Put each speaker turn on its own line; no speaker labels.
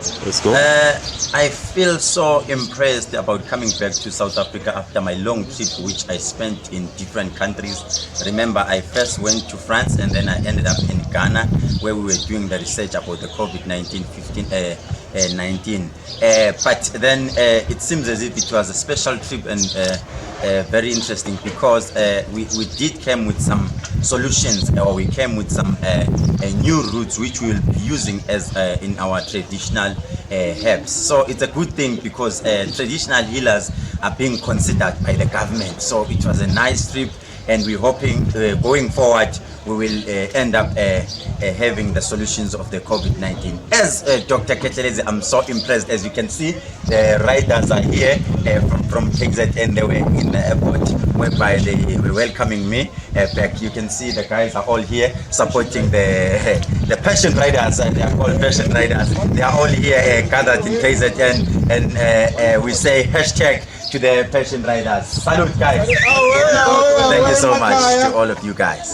Let's go.
I feel so impressed about coming back to South Africa after my long trip, which I spent in different countries. Remember, I first went to France and then I ended up in Ghana, where we were doing the research about the COVID-19 19. But then it seems as if it was a special trip and very interesting because we did come with some solutions, or we came with some new routes which we will be using as in our traditional herbs. So it's a good thing because traditional healers are being considered by the government. So it was a nice trip, and we're hoping going forward we will end up having the solutions of the COVID-19. As Dr. Ketlelezi, I'm so impressed. As you can see, the riders are here from KZN. They were in the airport, whereby they were welcoming me back. You can see the guys are all here supporting the passion riders. They are called passion riders. They are all here gathered in KZN, and we say hashtag to the passion riders. Salute, guys. Thank you so much to all of you guys.